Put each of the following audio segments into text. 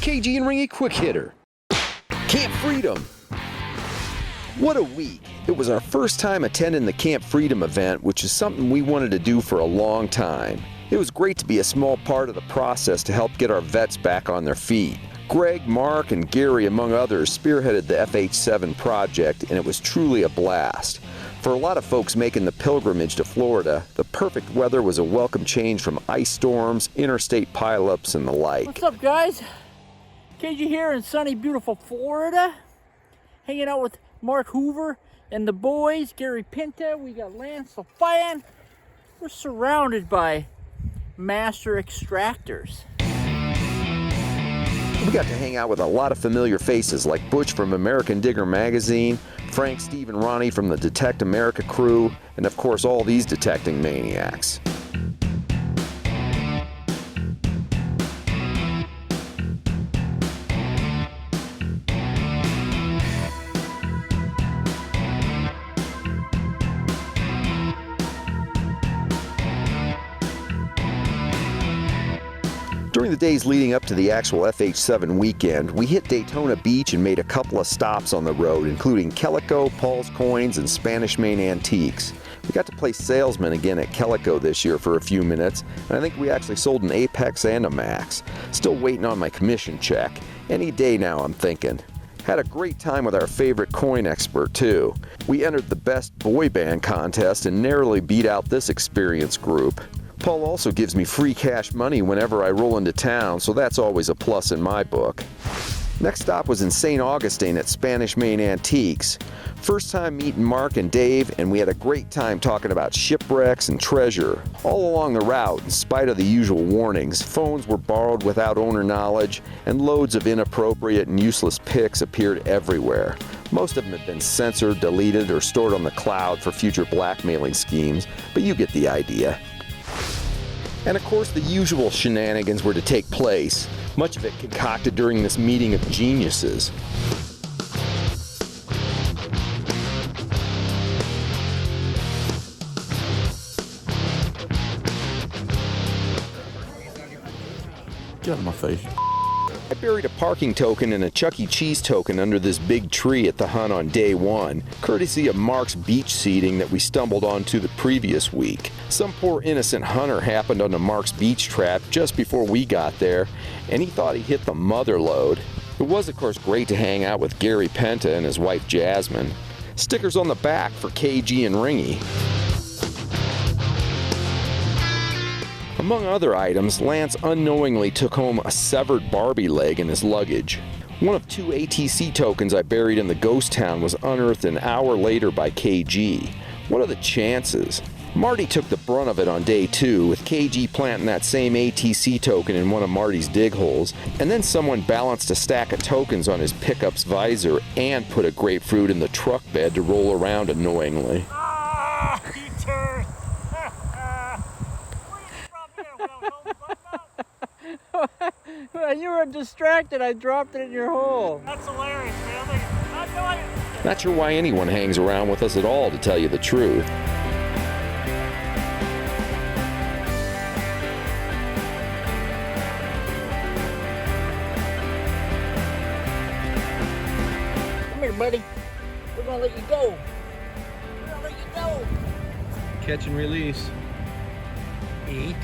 KG and Ringy Quick Hitter. Camp Freedom. What a week. It was our first time attending the Camp Freedom event, which is something we wanted to do for a long time. It was great to be a small part of the process to help get our vets back on their feet. Greg, Mark, and Gary, among others, spearheaded the FH7 project, and it was truly a blast. For a lot of folks making the pilgrimage to Florida, the perfect weather was a welcome change from ice storms, interstate pileups, and the like. What's up, guys? KG here in sunny, beautiful Florida. Hanging out with Mark Hoover and the boys, Gary Pinta. We got Lance LaFayette. We're surrounded by master extractors. We got to hang out with a lot of familiar faces like Butch from American Digger magazine, Frank, Steve, and Ronnie from the Detect America crew, and of course all these detecting maniacs. During the days leading up to the actual FH7 weekend, we hit Daytona Beach and made a couple of stops on the road, including Calico, Paul's Coins, and Spanish Main Antiques. We got to play salesman again at Calico this year for a few minutes, and I think we actually sold an Apex and a Max. Still waiting on my commission check. Any day now, I'm thinking. Had a great time with our favorite coin expert, too. We entered the Best Boy Band contest and narrowly beat out this experienced group. Paul also gives me free cash money whenever I roll into town, so that's always a plus in my book. Next stop was in St. Augustine at Spanish Main Antiques. First time meeting Mark and Dave, and we had a great time talking about shipwrecks and treasure. All along the route, in spite of the usual warnings, phones were borrowed without owner knowledge, and loads of inappropriate and useless pics appeared everywhere. Most of them had been censored, deleted, or stored on the cloud for future blackmailing schemes, but you get the idea. And of course the usual shenanigans were to take place, much of it concocted during this meeting of geniuses. Get out of my face. I buried a parking token and a Chuck E. Cheese token under this big tree at the hunt on day one, courtesy of Mark's beach seating that we stumbled onto the previous week. Some poor innocent hunter happened onto Mark's beach trap just before we got there, and he thought he hit the mother lode. It was, of course, great to hang out with Gary Pinta and his wife Jasmine. Stickers on the back for KG and Ringy. Among other items, Lance unknowingly took home a severed Barbie leg in his luggage. One of 2 ATC tokens I buried in the ghost town was unearthed an hour later by KG. What are the chances? Marty took the brunt of it on day 2, with KG planting that same ATC token in one of Marty's dig holes, and then someone balanced a stack of tokens on his pickup's visor and put a grapefruit in the truck bed to roll around annoyingly. Ah, he turned. When you were distracted, I dropped it in your hole. That's hilarious, man. Not sure why anyone hangs around with us at all, to tell you the truth. Come here, buddy. We're gonna let you go. We're gonna let you go. Catch and release. Eat.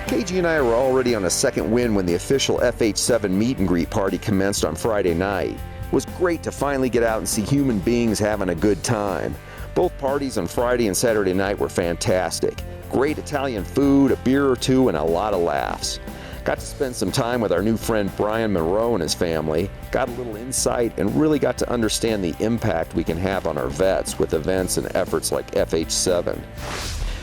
KG and I were already on a second win when the official FH7 meet and greet party commenced on Friday night. It was great to finally get out and see human beings having a good time. Both parties on Friday and Saturday night were fantastic. Great Italian food, a beer or two, and a lot of laughs. Got to spend some time with our new friend Brian Monroe and his family, got a little insight, and really got to understand the impact we can have on our vets with events and efforts like FH7.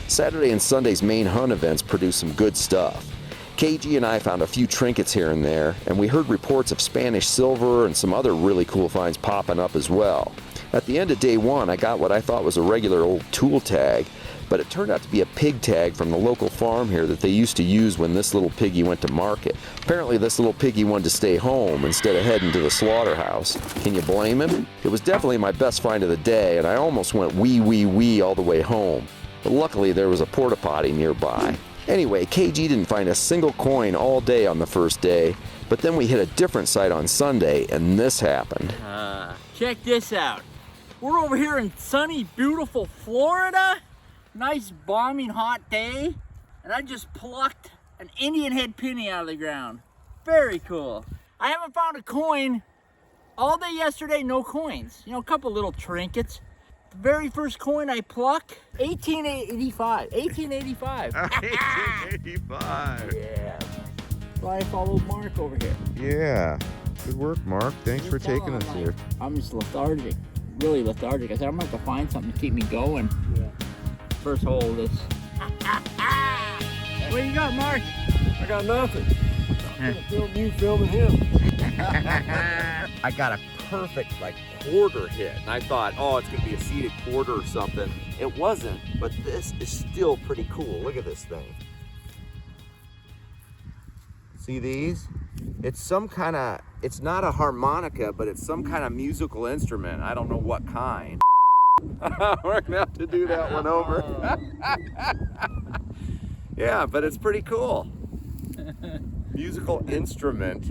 Saturday and Sunday's main hunt events produced some good stuff. KG and I found a few trinkets here and there, and we heard reports of Spanish silver and some other really cool finds popping up as well. At the end of day 1, I got what I thought was a regular old tool tag, but it turned out to be a pig tag from the local farm here that they used to use when this little piggy went to market. Apparently this little piggy wanted to stay home instead of heading to the slaughterhouse. Can you blame him? It was definitely my best find of the day, and I almost went wee all the way home. but luckily there was a porta potty nearby. Anyway, KG didn't find a single coin all day on the first day, but then we hit a different site on Sunday, and this happened. Check this out. We're over here in sunny, beautiful Florida. Nice, bombing hot day. And I just plucked an Indian head penny out of the ground. Very cool. I haven't found a coin all day yesterday, no coins. You know, a couple little trinkets. The very first coin I plucked, 1885. 1885. 1885. Yeah. So I followed Mark over here. Yeah. Good work, Mark. Thanks for taking us here. I'm just lethargic. Really lethargic. I said I'm gonna have to find something to keep me going. Yeah. First hole of this. What you got, Mark? I got nothing. I'm gonna film you filming him. I got a perfect quarter hit, and I thought, oh, it's gonna be a seated quarter or something. It wasn't, but this is still pretty cool. Look at this thing. See these? It's some kind of, it's not a harmonica, but it's some kind of musical instrument. I don't know what kind. We're gonna have to do that one over. Yeah, but it's pretty cool. Musical instrument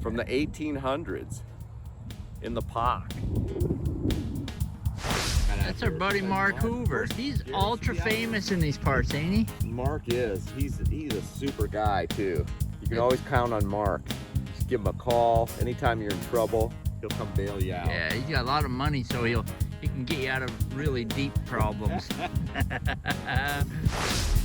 from the 1800s in the pock. That's our buddy Mark Hoover. He's ultra famous in these parts, ain't he? Mark is. He's a super guy too. You can always count on Mark. Just give him a call. Anytime you're in trouble, he'll come bail you out. Yeah, he's got a lot of money, so he can get you out of really deep problems.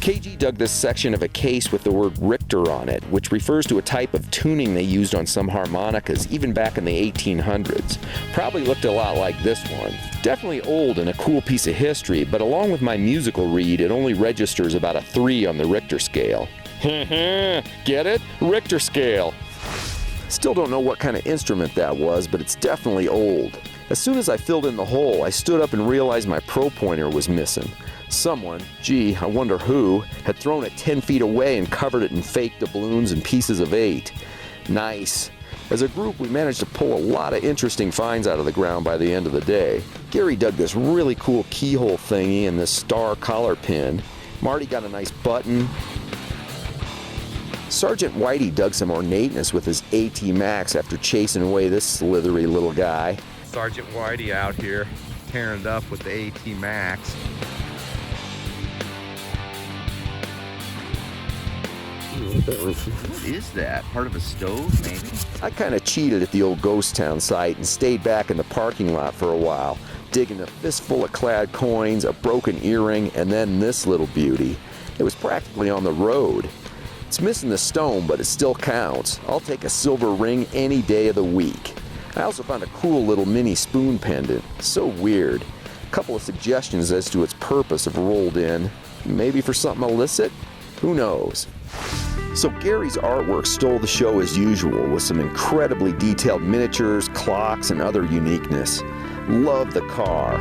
KG dug this section of a case with the word Richter on it, which refers to a type of tuning they used on some harmonicas even back in the 1800s. Probably looked a lot like this one. Definitely old and a cool piece of history, but along with my musical read, it only registers about a 3 on the Richter scale. Get it? Richter scale. Still don't know what kind of instrument that was, but it's definitely old. As soon as I filled in the hole, I stood up and realized my pro pointer was missing. Someone, gee, I wonder who, had thrown it 10 feet away and covered it in fake doubloons and pieces of 8. Nice. As a group, we managed to pull a lot of interesting finds out of the ground by the end of the day. Gary dug this really cool keyhole thingy and this star collar pin. Marty got a nice button. Sergeant Whitey dug some ornateness with his AT Max after chasing away this slithery little guy. Sergeant Whitey out here tearing it up with the AT Max. What is that? Part of a stove, maybe? I kind of cheated at the old ghost town site and stayed back in the parking lot for a while, digging a fistful of clad coins, a broken earring, and then this little beauty. It was practically on the road. It's missing the stone, but it still counts. I'll take a silver ring any day of the week. I also found a cool little mini spoon pendant. So weird. A couple of suggestions as to its purpose have rolled in. Maybe for something illicit? Who knows? So Gary's artwork stole the show as usual, with some incredibly detailed miniatures, clocks, and other uniqueness. Love the car.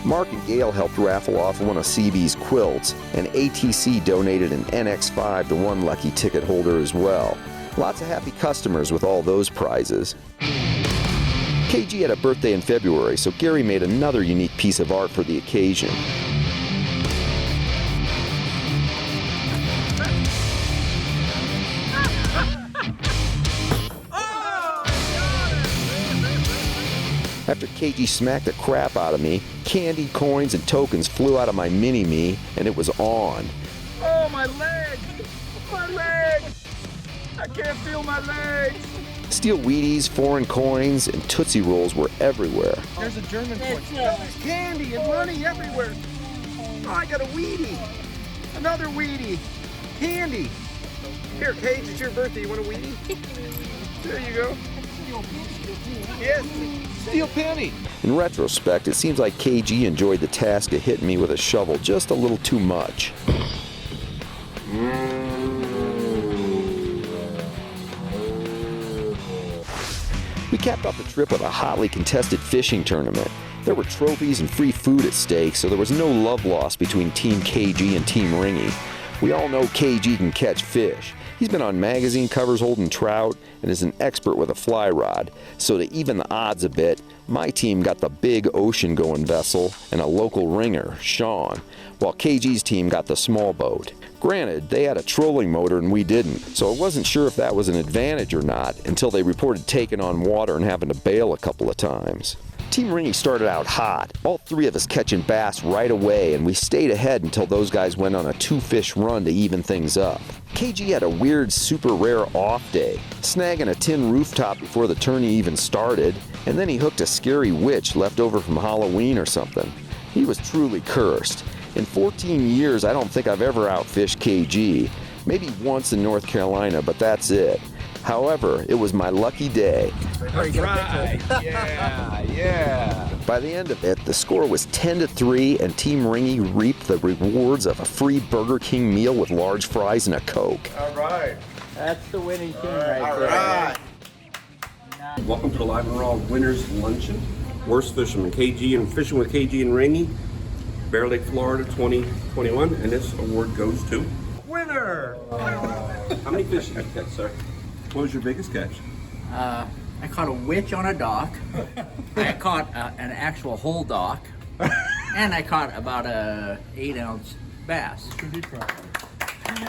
Mark and Gail helped raffle off one of CB's quilts, and ATC donated an NX5 to one lucky ticket holder as well. Lots of happy customers with all those prizes. KG had a birthday in February, so Gary made another unique piece of art for the occasion. After KG smacked the crap out of me, candy, coins, and tokens flew out of my mini-me, and it was on. Oh, my leg! My legs! I can't feel my legs! Steel Wheaties, foreign coins, and Tootsie Rolls were everywhere. There's a German coin. There's candy and money everywhere. Oh, I got a Wheatie. Another Wheatie. Candy. Here, Cage, it's your birthday. You want a Wheatie? There you go. Yes, steel penny. In retrospect, it seems like KG enjoyed the task of hitting me with a shovel just a little too much. We capped off the trip with a hotly contested fishing tournament. There were trophies and free food at stake, so there was no love lost between Team KG and Team Ringy. We all know KG can catch fish. He's been on magazine covers holding trout and is an expert with a fly rod. So to even the odds a bit, my team got the big ocean-going vessel and a local ringer, Sean, while KG's team got the small boat. Granted, they had a trolling motor and we didn't, so I wasn't sure if that was an advantage or not until they reported taking on water and having to bail a couple of times. Team Ringy started out hot, all three of us catching bass right away, and we stayed ahead until those guys went on a 2-fish run to even things up. KG had a weird, super rare off day, snagging a tin rooftop before the tourney even started, and then he hooked a scary witch left over from Halloween or something. He was truly cursed. In 14 years, I don't think I've ever outfished KG. Maybe once in North Carolina, but that's it. However, it was my lucky day. Right. Yeah. By the end of it, the score was 10-3, and Team Ringy reaped the rewards of a free Burger King meal with large fries and a Coke. All right. That's the winning team right All there. right. Welcome to the Live and Raw Winners Luncheon. Worst Fisherman, KG and Fishing with KG and Ringy, Bear Lake, Florida 2021, and this award goes to... Winner. How many fish did you catch, sir? What was your biggest catch? I caught a witch on a dock. I caught an actual whole dock. And I caught about a 8-ounce bass.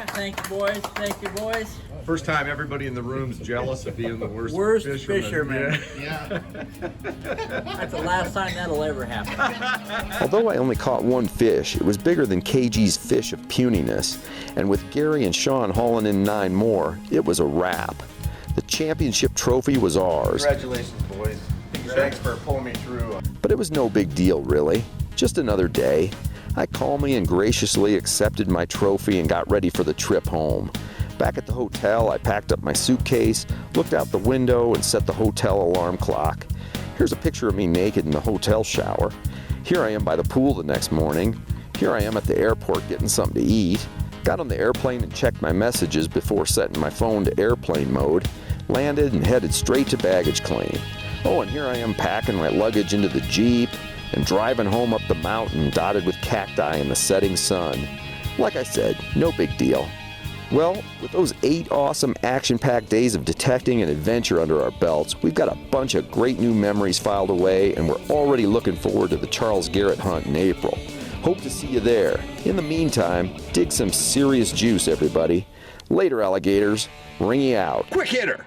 Thank you, boys. Thank you, boys. First time everybody in the room's jealous of being the Worst fisherman. Yeah. That's the last time that'll ever happen. Although I only caught one fish, it was bigger than KG's fish of puniness, and with Gary and Sean hauling in 9 more, it was a wrap. The championship trophy was ours. Congratulations, boys. Thanks for pulling me through. But it was no big deal, really. Just another day. I calmly and graciously accepted my trophy and got ready for the trip home. Back at the hotel, I packed up my suitcase, looked out the window, and set the hotel alarm clock. Here's a picture of me naked in the hotel shower. Here I am by the pool the next morning. Here I am at the airport getting something to eat. Got on the airplane and checked my messages before setting my phone to airplane mode. Landed and headed straight to baggage claim. Oh, and here I am packing my luggage into the Jeep and driving home up the mountain dotted with cacti in the setting sun. Like I said, no big deal. Well, with those 8 awesome action-packed days of detecting and adventure under our belts, we've got a bunch of great new memories filed away, and we're already looking forward to the Charles Garrett hunt in April. Hope to see you there. In the meantime, dig some serious juice, everybody. Later, alligators. Ringy out. Quick hitter.